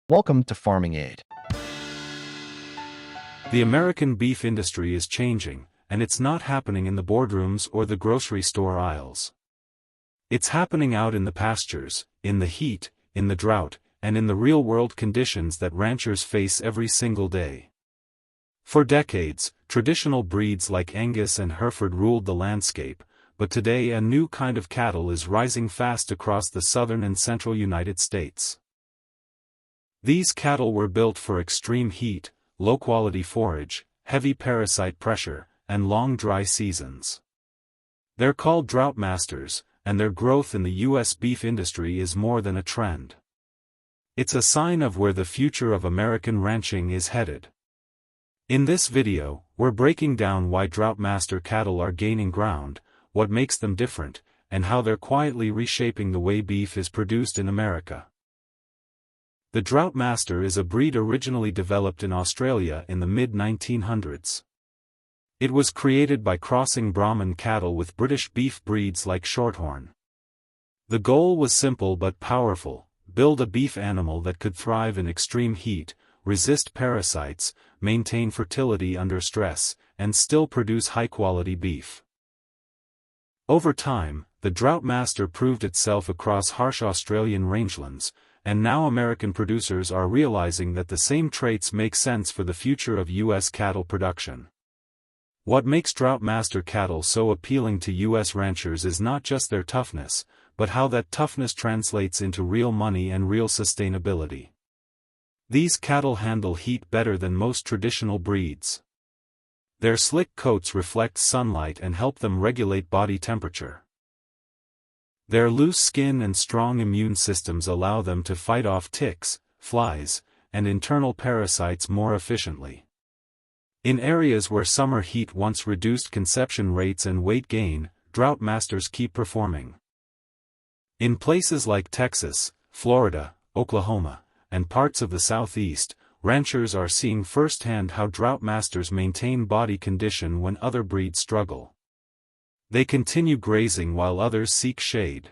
Welcome to Farming Aid. The American beef industry is changing, and it's not happening in the boardrooms or the grocery store aisles. It's happening out in the pastures, in the heat, in the drought, and in the real-world conditions that ranchers face every single day. For decades, traditional breeds like Angus and Hereford ruled the landscape, but today a new kind of cattle is rising fast across the southern and central United States. These cattle were built for extreme heat, low-quality forage, heavy parasite pressure, and long dry seasons. They're called droughtmasters, and their growth in the U.S. beef industry is more than a trend. It's a sign of where the future of American ranching is headed. In this video, we're breaking down why droughtmaster cattle are gaining ground, what makes them different, and how they're quietly reshaping the way beef is produced in America. The Droughtmaster is a breed originally developed in Australia in the mid-1900s. It was created by crossing Brahman cattle with British beef breeds like Shorthorn. The goal was simple but powerful: build a beef animal that could thrive in extreme heat, resist parasites, maintain fertility under stress, and still produce high-quality beef. Over time, the Droughtmaster proved itself across harsh Australian rangelands, and now American producers are realizing that the same traits make sense for the future of U.S. cattle production. What makes Droughtmaster cattle so appealing to U.S. ranchers is not just their toughness, but how that toughness translates into real money and real sustainability. These cattle handle heat better than most traditional breeds. Their slick coats reflect sunlight and help them regulate body temperature. Their loose skin and strong immune systems allow them to fight off ticks, flies, and internal parasites more efficiently. In areas where summer heat once reduced conception rates and weight gain, Droughtmasters keep performing. In places like Texas, Florida, Oklahoma, and parts of the Southeast, ranchers are seeing firsthand how Droughtmasters maintain body condition when other breeds struggle. They continue grazing while others seek shade.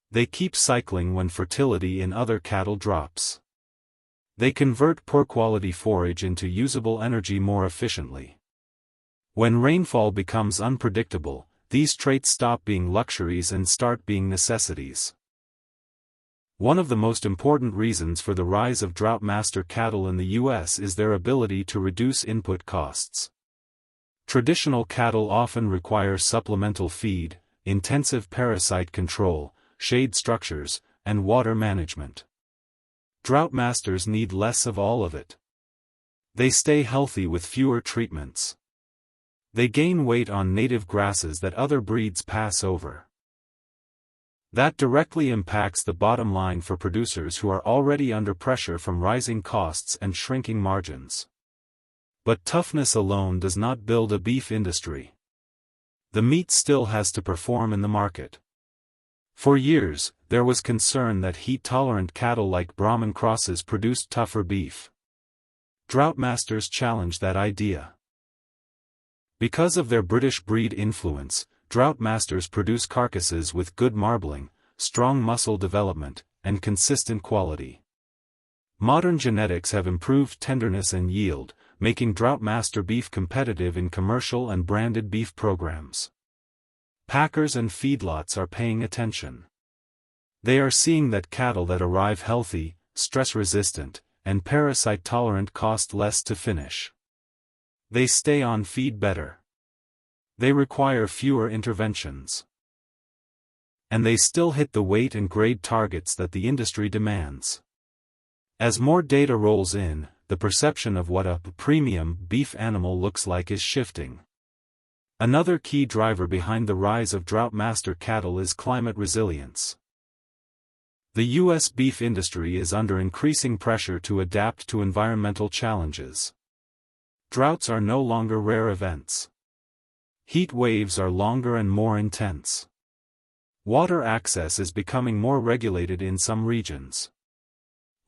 They keep cycling when fertility in other cattle drops. They convert poor-quality forage into usable energy more efficiently. When rainfall becomes unpredictable, these traits stop being luxuries and start being necessities. One of the most important reasons for the rise of Droughtmaster cattle in the U.S. is their ability to reduce input costs. Traditional cattle often require supplemental feed, intensive parasite control, shade structures, and water management. Droughtmasters need less of all of it. They stay healthy with fewer treatments. They gain weight on native grasses that other breeds pass over. That directly impacts the bottom line for producers who are already under pressure from rising costs and shrinking margins. But toughness alone does not build a beef industry. The meat still has to perform in the market. For years, there was concern that heat-tolerant cattle like Brahman crosses produced tougher beef. Droughtmasters challenged that idea. Because of their British breed influence, Droughtmasters produce carcasses with good marbling, strong muscle development, and consistent quality. Modern genetics have improved tenderness and yield, making Droughtmaster beef competitive in commercial and branded beef programs. Packers and feedlots are paying attention. They are seeing that cattle that arrive healthy, stress-resistant, and parasite-tolerant cost less to finish. They stay on feed better. They require fewer interventions. And they still hit the weight and grade targets that the industry demands. As more data rolls in, the perception of what a premium beef animal looks like is shifting. Another key driver behind the rise of Droughtmaster cattle is climate resilience. The U.S. beef industry is under increasing pressure to adapt to environmental challenges. Droughts are no longer rare events. Heat waves are longer and more intense. Water access is becoming more regulated in some regions.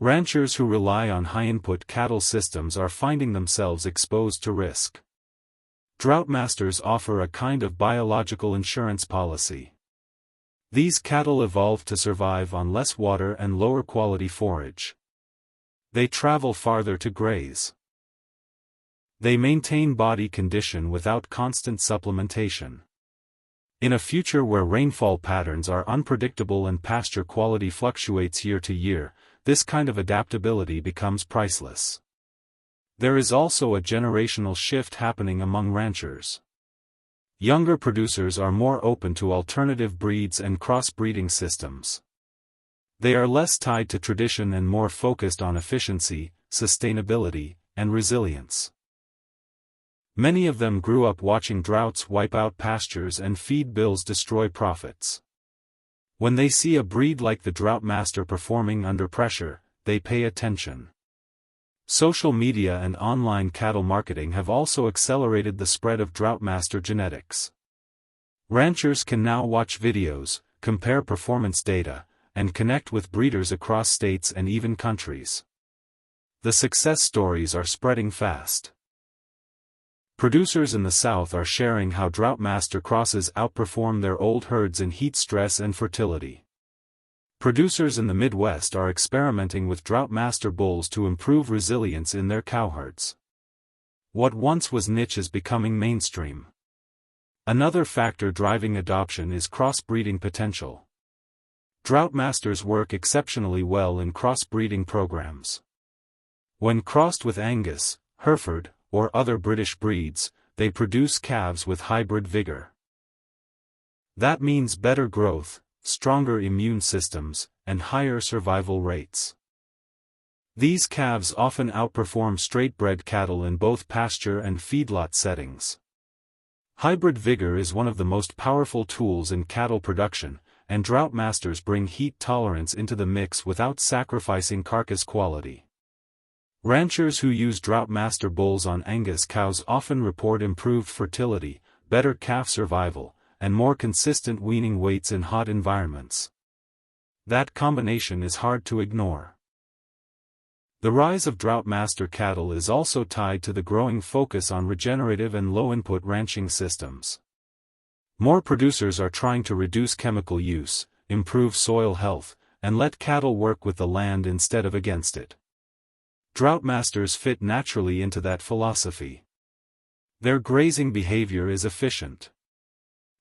Ranchers who rely on high-input cattle systems are finding themselves exposed to risk. Droughtmasters offer a kind of biological insurance policy. These cattle evolved to survive on less water and lower quality forage. They travel farther to graze. They maintain body condition without constant supplementation. In a future where rainfall patterns are unpredictable and pasture quality fluctuates year to year, this kind of adaptability becomes priceless. There is also a generational shift happening among ranchers. Younger producers are more open to alternative breeds and crossbreeding systems. They are less tied to tradition and more focused on efficiency, sustainability, and resilience. Many of them grew up watching droughts wipe out pastures and feed bills destroy profits. When they see a breed like the Droughtmaster performing under pressure, they pay attention. Social media and online cattle marketing have also accelerated the spread of Droughtmaster genetics. Ranchers can now watch videos, compare performance data, and connect with breeders across states and even countries. The success stories are spreading fast. Producers in the South are sharing how Droughtmaster crosses outperform their old herds in heat stress and fertility. Producers in the Midwest are experimenting with Droughtmaster bulls to improve resilience in their cow herds. What once was niche is becoming mainstream. Another factor driving adoption is crossbreeding potential. Droughtmasters work exceptionally well in crossbreeding programs. When crossed with Angus, Hereford, or other British breeds, they produce calves with hybrid vigor. That means better growth, stronger immune systems, and higher survival rates. These calves often outperform straight-bred cattle in both pasture and feedlot settings. Hybrid vigor is one of the most powerful tools in cattle production, and Droughtmasters bring heat tolerance into the mix without sacrificing carcass quality. Ranchers who use Droughtmaster bulls on Angus cows often report improved fertility, better calf survival, and more consistent weaning weights in hot environments. That combination is hard to ignore. The rise of Droughtmaster cattle is also tied to the growing focus on regenerative and low-input ranching systems. More producers are trying to reduce chemical use, improve soil health, and let cattle work with the land instead of against it. Droughtmasters fit naturally into that philosophy. Their grazing behavior is efficient.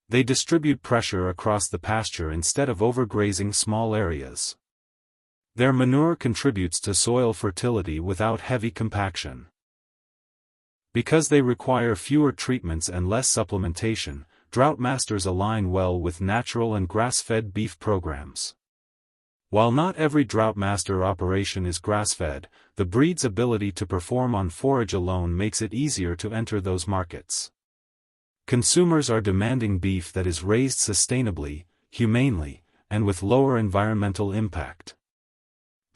They distribute pressure across the pasture instead of overgrazing small areas. Their manure contributes to soil fertility without heavy compaction. Because they require fewer treatments and less supplementation, Droughtmasters align well with natural and grass-fed beef programs. While not every Droughtmaster operation is grass-fed, the breed's ability to perform on forage alone makes it easier to enter those markets. Consumers are demanding beef that is raised sustainably, humanely, and with lower environmental impact.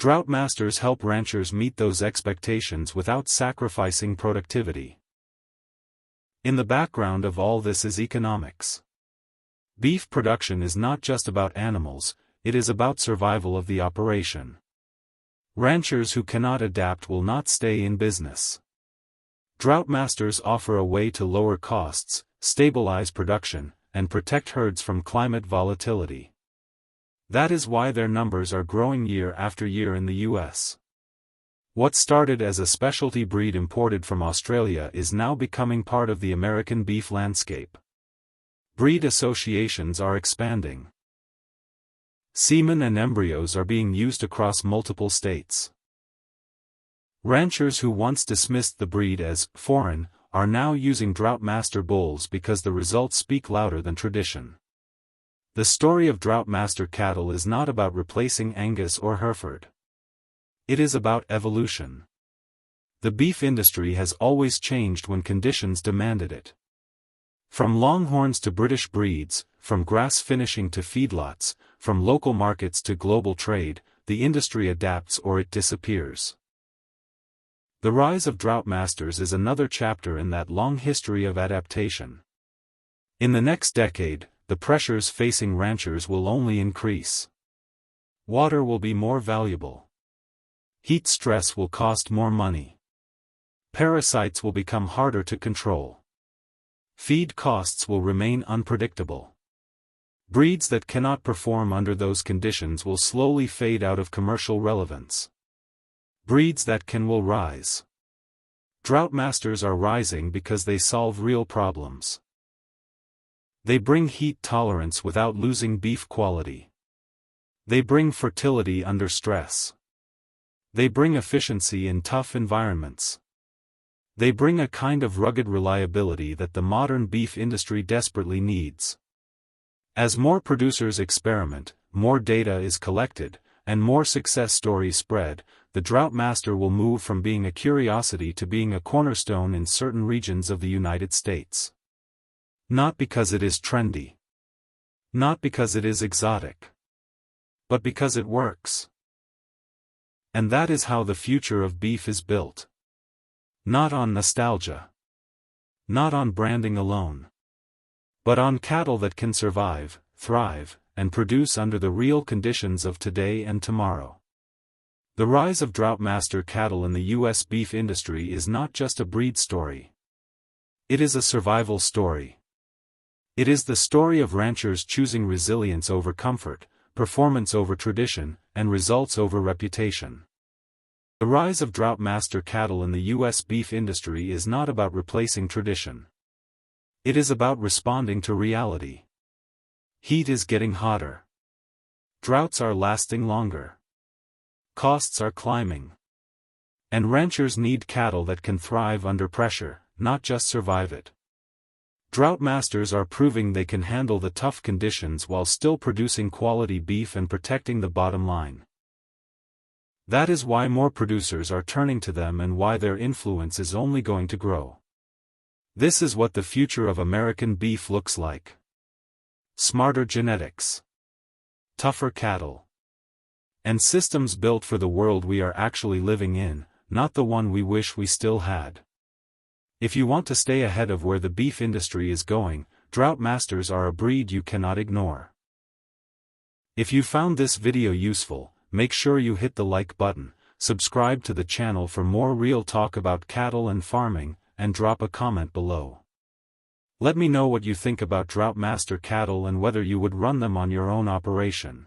Droughtmasters help ranchers meet those expectations without sacrificing productivity. In the background of all this is economics. Beef production is not just about animals, it is about survival of the operation. Ranchers who cannot adapt will not stay in business. Droughtmasters offer a way to lower costs, stabilize production, and protect herds from climate volatility. That is why their numbers are growing year after year in the U.S. What started as a specialty breed imported from Australia is now becoming part of the American beef landscape. Breed associations are expanding. Semen and embryos are being used across multiple states. Ranchers who once dismissed the breed as foreign are now using Droughtmaster bulls because the results speak louder than tradition. The story of Droughtmaster cattle is not about replacing Angus or Hereford. It is about evolution. The beef industry has always changed when conditions demanded it. From longhorns to British breeds, from grass finishing to feedlots, from local markets to global trade, the industry adapts or it disappears. The rise of Droughtmasters is another chapter in that long history of adaptation. In the next decade, the pressures facing ranchers will only increase. Water will be more valuable. Heat stress will cost more money. Parasites will become harder to control. Feed costs will remain unpredictable. Breeds that cannot perform under those conditions will slowly fade out of commercial relevance. Breeds that will rise. Droughtmasters are rising because they solve real problems. They bring heat tolerance without losing beef quality. They bring fertility under stress. They bring efficiency in tough environments. They bring a kind of rugged reliability that the modern beef industry desperately needs. As more producers experiment, more data is collected, and more success stories spread, the Droughtmaster will move from being a curiosity to being a cornerstone in certain regions of the United States. Not because it is trendy. Not because it is exotic. But because it works. And that is how the future of beef is built. Not on nostalgia. Not on branding alone. But on cattle that can survive, thrive, and produce under the real conditions of today and tomorrow. The rise of Droughtmaster cattle in the U.S. beef industry is not just a breed story. It is a survival story. It is the story of ranchers choosing resilience over comfort, performance over tradition, and results over reputation. The rise of Droughtmaster cattle in the U.S. beef industry is not about replacing tradition. It is about responding to reality. Heat is getting hotter. Droughts are lasting longer. Costs are climbing. And ranchers need cattle that can thrive under pressure, not just survive it. Droughtmasters are proving they can handle the tough conditions while still producing quality beef and protecting the bottom line. That is why more producers are turning to them and why their influence is only going to grow. This is what the future of American beef looks like. Smarter genetics. Tougher cattle. And systems built for the world we are actually living in, not the one we wish we still had. If you want to stay ahead of where the beef industry is going, Droughtmasters are a breed you cannot ignore. If you found this video useful, make sure you hit the like button, subscribe to the channel for more real talk about cattle and farming, and drop a comment below. Let me know what you think about Droughtmaster cattle and whether you would run them on your own operation.